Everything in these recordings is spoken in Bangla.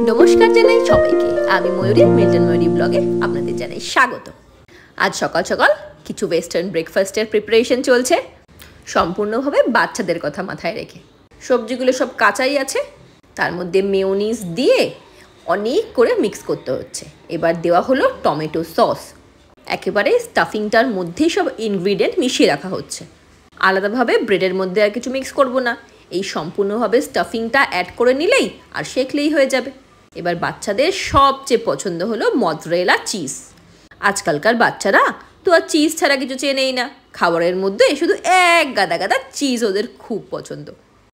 নমস্কার জানাই সবাইকে। আমি ময়ূরী, মিল্টন ময়ূরী ব্লগে আপনাদের জানাই স্বাগত। আজ সকাল সকাল কিছু ওয়েস্টার্ন ব্রেকফাস্টের প্রিপারেশন চলছে, সম্পূর্ণভাবে বাচ্চাদের কথা মাথায় রেখে। সবজিগুলো সব কাঁচাই আছে, তার মধ্যে মেয়োনিজ দিয়ে অনেক করে মিক্স করতে হচ্ছে। এবার দেওয়া হলো টমেটো সস, একেবারে স্টাফিংটার মধ্যেই সব ইনগ্রিডিয়েন্ট মিশিয়ে রাখা হচ্ছে। আলাদাভাবে ব্রেডের মধ্যে আর কিছু মিক্স করব না, এই সম্পূর্ণভাবে স্টাফিংটা অ্যাড করে নিলেই আর শেখলেই হয়ে যাবে। এবার বাচ্চাদের সবচেয়ে পছন্দ হলো মজরেলা চিজ। আজকালকার বাচ্চারা তো আর চিজ ছাড়া কিছু চেনেই না, খাবারের মধ্যে শুধু এক গাদা গাদা চিজ ওদের খুব পছন্দ।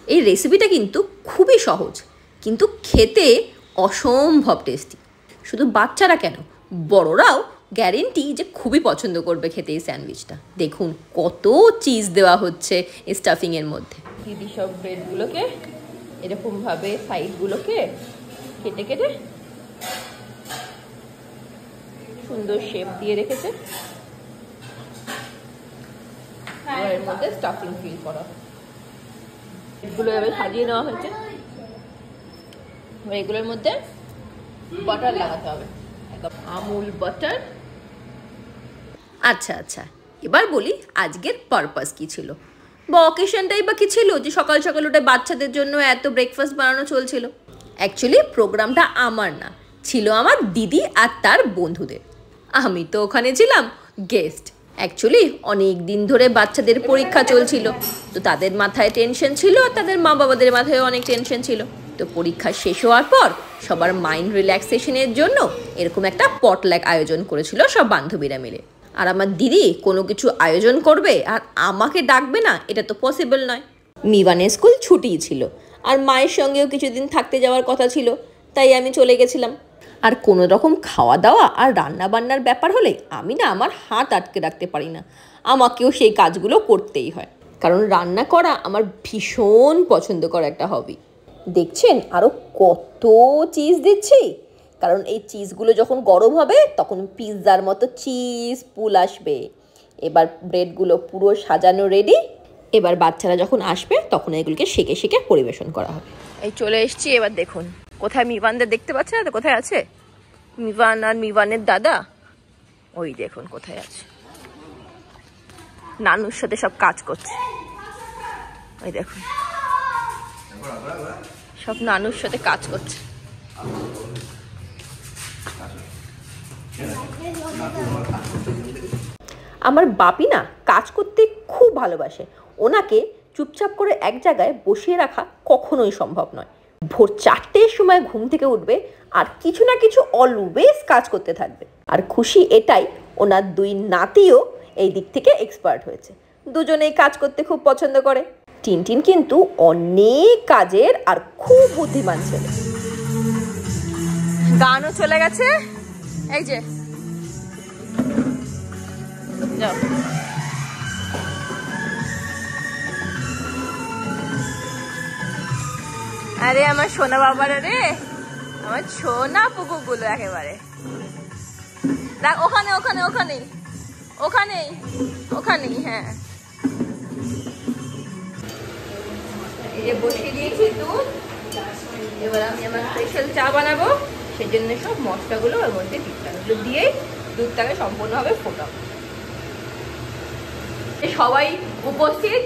এই রেসিপিটা কিন্তু খুবই সহজ, কিন্তু খেতে অসম্ভব টেস্টি। শুধু বাচ্চারা কেন, বড়রাও গ্যারেন্টি যে খুবই পছন্দ করবে খেতে এই স্যান্ডউইচটা। দেখুন কত চিজ দেওয়া হচ্ছে এই স্টাফিংয়ের মধ্যে। দিদি সব ব্রেডগুলোকে এরকমভাবে সাইডগুলোকে কেটে কেটে সুন্দর শেপ দিয়ে রেখেছে। এর মধ্যে স্টাফিং ফিল করা, এগুলো এভাবে সাজিয়ে নেওয়া হয়েছে। এগুলোর মধ্যে বাটার লাগাতে হবে, একদম আমুল বাটার। আচ্ছা আচ্ছা, এবার বলি আজকের পারপাস কি ছিল বা অকেশনটাই বা কি ছিল যে সকাল সকাল উঠে বাচ্চাদের জন্য এত ব্রেকফাস্ট বানানো চলছিল। অ্যাকচুয়ালি প্রোগ্রামটা আমার না, ছিল আমার দিদি আর তার বন্ধুদের। আমি তো ওখানে ছিলাম গেস্ট। অ্যাকচুয়ালি অনেক দিন ধরে বাচ্চাদের পরীক্ষা চলছিল, তো তাদের মাথায় টেনশন ছিল আর তাদের মা বাবাদের মাথায় অনেক টেনশন ছিল। তো পরীক্ষা শেষ হওয়ার পর সবার মাইন্ড রিল্যাক্সেশনের জন্য এরকম একটা পটল্যাক আয়োজন করেছিল সব বান্ধবীরা মিলে। আর আমার দিদি কোনো কিছু আয়োজন করবে আর আমাকে ডাকবে না, এটা তো পসিবল নয়। মিভানের স্কুল ছুটিই ছিল আর মায়ের সঙ্গেও কিছুদিন থাকতে যাওয়ার কথা ছিল, তাই আমি চলে গেছিলাম। আর কোনো রকম খাওয়া দাওয়া আর রান্না বান্নার ব্যাপার হলে আমি না আমার হাত আটকে রাখতে পারি না, আমাকেও সেই কাজগুলো করতেই হয়। কারণ রান্না করা আমার ভীষণ পছন্দ করা একটা হবি। দেখছেন আরও কত চিজ দিচ্ছি, কারণ এই চিজগুলো যখন গরম হবে তখন পিৎজার মতো চিজ পুল আসবে। এবার ব্রেডগুলো পুরো সাজানো রেডি। এবার বাচ্চারা যখন আসবে তখন এগুলোকে সেঁকে সেঁকে পরিবেশন করা হবে। এই চলে এসছি। এবার দেখুন কোথায় মিভানদের দেখতে পাচ্ছে না তো, কোথায় আছে মিভান আর মিভানের দাদা, ওই দেখুন কোথায় আছে, নানুর সাথে সব কাজ করছে। ওই দেখুন সব নানুর সাথে কাজ করছে। আমার বাপি না কাজ করতে খুব ভালোবাসে, ওনাকে চুপচাপ করে এক জায়গায় বসিয়ে রাখা কখনোই সম্ভব নয়। ভোর 4টের সময় ঘুম থেকে উঠবে আর কিছু না কিছু অলওয়েজ কাজ করতে থাকবে। আর খুশি এটাই ওনার 2 নাতিও এই দিক থেকে এক্সপার্ট হয়েছে, দুজনেই কাজ করতে খুব পছন্দ করে। টিনটিন কিন্তু অনেক কাজের আর খুব বুদ্ধিমান ছেলে। গানও চলে গেছে, এই যে যাও। আরে আমার সোনা বাবারা রে, আমার সোনা পুকুরগুলো একেবারে দেখ, ওখানে ওখানে ওখানেই ওখানেই ওখানেই। হ্যাঁ, এই যে বসিয়ে দিয়েছি দুধ, এবার আমি আমার স্পেশাল চা বানাবো, সেজন্য সব মশলাগুলো ওর মধ্যে দিতে হবে, দিয়েই দুধটাকে সম্পূর্ণভাবে ফোটাবো। সবাই উপস্থিত,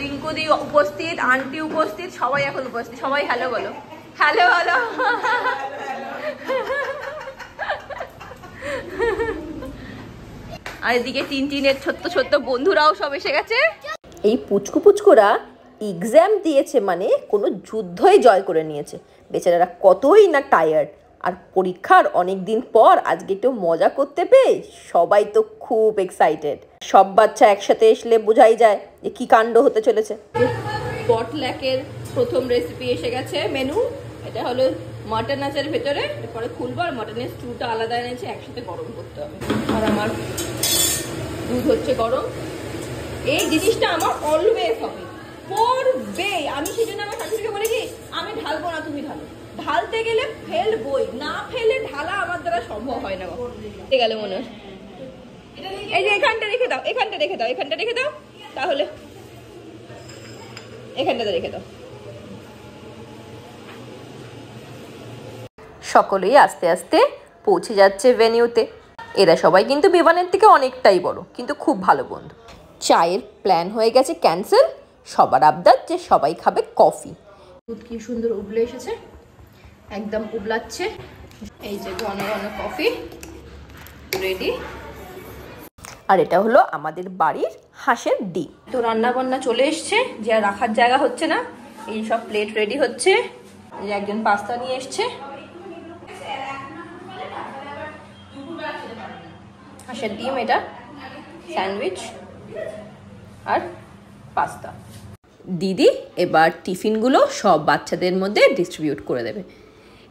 রিঙ্কুদি উপস্থিত, আন্টি উপস্থিত, সবাই এখন উপস্থিত। সবাই হ্যালো বলো, হ্যালো হ্যালো। আর এদিকে টিনটিনের ছোট্ট ছোট্ট বন্ধুরাও সব এসে গেছে। এই পুচকু পুচকুরা এক্সাম দিয়েছে মানে কোনো যুদ্ধই জয় করে নিয়েছে, বেচারারা কতই না টায়ার্ড। আর পরীক্ষার অনেক দিন পর আজকে একটু মজা করতে পেয়ে সবাই তো খুব এক্সাইটেড। সব বাচ্চা একসাথে আসলে বোঝাই যায় যে কি কাণ্ড হতে চলেছে। পটল্যাকের প্রথম রেসিপি এসে গেছে, মেনু। এটা হলো মাটন আছে ভেতরে, পরে খুলবো আর মাটনের স্টুটা আলাদা এনেছে, একসাথে গরম করতে হবে। আর আমার দুধ হচ্ছে গরম। এই জিনিসটা আমার অলওয়েজ হবে, পড়বে। আমি সেই জন্য আমার শাশুড়িকে বলে কি, আমি ঢালবো না, তুমি ঢালো। ঢালতে গেলে ফেলবই, না ফেলে ঢালা আমার দ্বারা সম্ভব হয় না। গেলে মনে হয় এই যে এখানটা রেখে দাও, এখানটা রেখে দাও, এখানটা রেখে দাও, তাহলে এখানটাতে রেখে দাও। সকলেই আস্তে আস্তে পৌঁছে যাচ্ছে ভেনিউতে। এরা সবাই কিন্তু বিমানের থেকে অনেকটাই বড়, কিন্তু খুব ভালো বন্ধু। চায়ের প্ল্যান হয়ে গেছে ক্যান্সেল, সবার আবদার যে সবাই খাবে কফি। দুধ কি সুন্দর উবলে এসেছে, একদম উবলাচ্ছে। এই যে ঘন ঘন কফি রেডি। আর এটা হলো আমাদের বাড়ির হাঁসের ডিম। তো রান্না বান্না চলে এসছে, যে আর রাখার জায়গা হচ্ছে না, এই সব প্লেট রেডি হচ্ছে। এই একজন পাস্তা নিয়ে এসছে, হাঁসের ডিম, এটা স্যান্ডউইচ আর পাস্তা। দিদি এবার টিফিনগুলো সব বাচ্চাদের মধ্যে ডিস্ট্রিবিউট করে দেবে।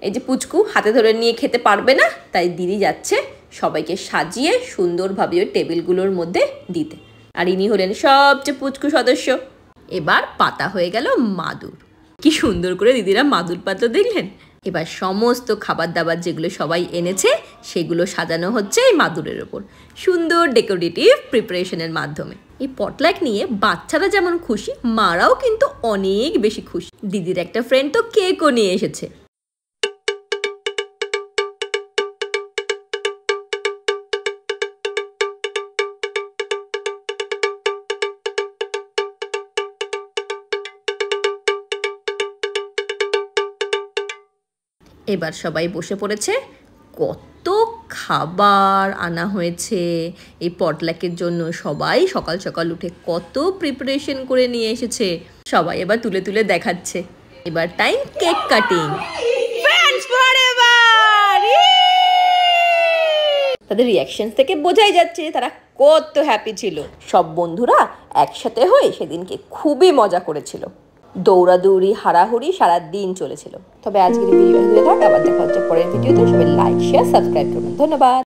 এই যে পুচকু হাতে ধরে নিয়ে খেতে পারবে না, তাই দিদি যাচ্ছে সবাইকে সাজিয়ে সুন্দরভাবে ওই টেবিলগুলোর মধ্যে দিতে। আর ইনি হলেন সবচেয়ে পুচকু সদস্য। এবার পাতা হয়ে গেল মাদুর। কি সুন্দর করে দিদিরা মাদুর পাতলো দেখলেন। এবার সমস্ত খাবার দাবার যেগুলো সবাই এনেছে সেগুলো সাজানো হচ্ছে এই মাদুরের ওপর সুন্দর ডেকোরেটিভ প্রিপারেশনের মাধ্যমে। এই পটলাক নিয়ে বাচ্চারা যেমন খুশি, মারাও কিন্তু অনেক বেশি খুশি। দিদির একটা ফ্রেন্ড তো কেকও নিয়ে এসেছে। এবার সবাই বসে পড়েছে। কত খাবার আনা হয়েছে এই পটলাকের জন্য। সবাই সকাল সকাল উঠে কত প্রিপারেশন করে নিয়ে এসেছে। সবাই এবার তুলে তুলে দেখাচ্ছে। এবার টাইম কেক কাটিং। তাদের রিয়াকশন থেকে বোঝাই যাচ্ছে তারা কত হ্যাপি ছিল। সব বন্ধুরা একসাথে হয়ে সেদিনকে খুবই মজা করেছিল। দৌড়াদৌড়ি হারাহুড়ি সারা দিন চলেছিল। তবে আজকের ভিডিও আবার দেখা হচ্ছে পরের ভিডিওতে। সবাই লাইক শেয়ার সাবস্ক্রাইব করবেন। ধন্যবাদ।